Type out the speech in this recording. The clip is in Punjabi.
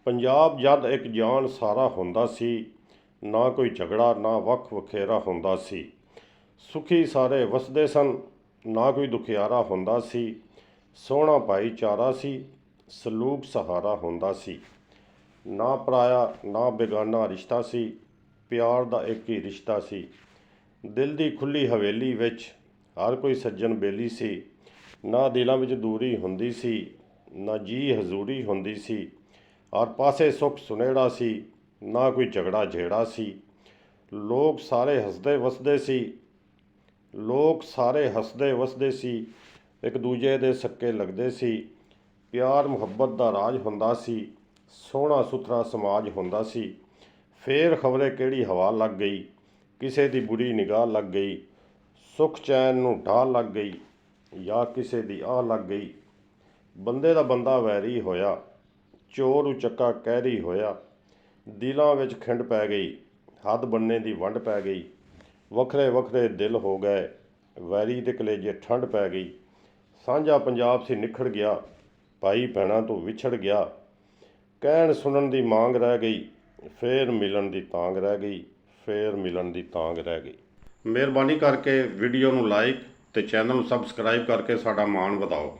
ਪੰਜਾਬ ਜਦ ਇੱਕ ਜਾਨ ਸਾਰਾ ਹੁੰਦਾ ਸੀ, ਨਾ ਕੋਈ ਝਗੜਾ ਨਾ ਵੱਖ ਵਖੇਰਾ ਹੁੰਦਾ ਸੀ। ਸੁਖੀ ਸਾਰੇ ਵਸਦੇ ਸਨ, ਨਾ ਕੋਈ ਦੁਖਿਆਰਾ ਹੁੰਦਾ ਸੀ। ਸੋਹਣਾ ਭਾਈਚਾਰਾ ਸੀ, ਸਲੂਕ ਸਹਾਰਾ ਹੁੰਦਾ ਸੀ। ਨਾ ਪਰਾਇਆ ਨਾ ਬੇਗਾਨਾ ਰਿਸ਼ਤਾ ਸੀ, ਪਿਆਰ ਦਾ ਇੱਕ ਹੀ ਰਿਸ਼ਤਾ ਸੀ। ਦਿਲ ਦੀ ਖੁੱਲ੍ਹੀ ਹਵੇਲੀ ਵਿੱਚ ਹਰ ਕੋਈ ਸੱਜਣ ਬੇਲੀ ਸੀ। ਨਾ ਦਿਲਾਂ ਵਿੱਚ ਦੂਰੀ ਹੁੰਦੀ ਸੀ, ਨਾ ਜੀ ਹਜ਼ੂਰੀ ਹੁੰਦੀ ਸੀ। ਹਰ ਪਾਸੇ ਸੁੱਖ ਸੁਨੇੜਾ ਸੀ, ਨਾ ਕੋਈ ਝਗੜਾ ਝੇੜਾ ਸੀ। ਲੋਕ ਸਾਰੇ ਹੱਸਦੇ ਵਸਦੇ ਸੀ, ਇੱਕ ਦੂਜੇ ਦੇ ਸੱਕੇ ਲੱਗਦੇ ਸੀ। ਪਿਆਰ ਮੁਹੱਬਤ ਦਾ ਰਾਜ ਹੁੰਦਾ ਸੀ, ਸੋਹਣਾ ਸੁਥਰਾ ਸਮਾਜ ਹੁੰਦਾ ਸੀ। ਫੇਰ ਖਬਰੇ ਕਿਹੜੀ ਹਵਾ ਲੱਗ ਗਈ, ਕਿਸੇ ਦੀ ਬੁਰੀ ਨਿਗਾਹ ਲੱਗ ਗਈ। ਸੁੱਖ ਚੈਨ ਨੂੰ ਢਾਹ ਲੱਗ ਗਈ, ਜਾਂ ਕਿਸੇ ਦੀ ਆਹ ਲੱਗ ਗਈ। ਬੰਦੇ ਦਾ ਬੰਦਾ ਵੈਰੀ ਹੋਇਆ, ਚੋਰ ਉਚੱਕਾ ਕਹਿਰੀ ਹੋਇਆ। ਦਿਲਾਂ ਵਿੱਚ ਖਿੰਡ ਪੈ ਗਈ, ਹੱਦ ਬੰਨੇ ਦੀ ਵੰਡ ਪੈ ਗਈ। ਵੱਖਰੇ ਵੱਖਰੇ ਦਿਲ ਹੋ ਗਏ, ਵੈਰੀ ਦੇ ਕਲੇਜੇ ਠੰਡ ਪੈ ਗਈ। ਸਾਂਝਾ ਪੰਜਾਬ ਸੀ ਨਿਖੜ ਗਿਆ, ਭਾਈ ਭੈਣਾਂ ਤੋਂ ਵਿਛੜ ਗਿਆ। ਕਹਿਣ ਸੁਣਨ ਦੀ ਮਾਂਗ ਰਹਿ ਗਈ, ਫੇਰ ਮਿਲਣ ਦੀ ਤਾਂਗ ਰਹਿ ਗਈ। ਮਿਹਰਬਾਨੀ ਕਰਕੇ ਵੀਡੀਓ ਨੂੰ ਲਾਈਕ ਅਤੇ ਚੈਨਲ ਨੂੰ ਸਬਸਕ੍ਰਾਈਬ ਕਰਕੇ ਸਾਡਾ ਮਾਣ ਵਧਾਓ।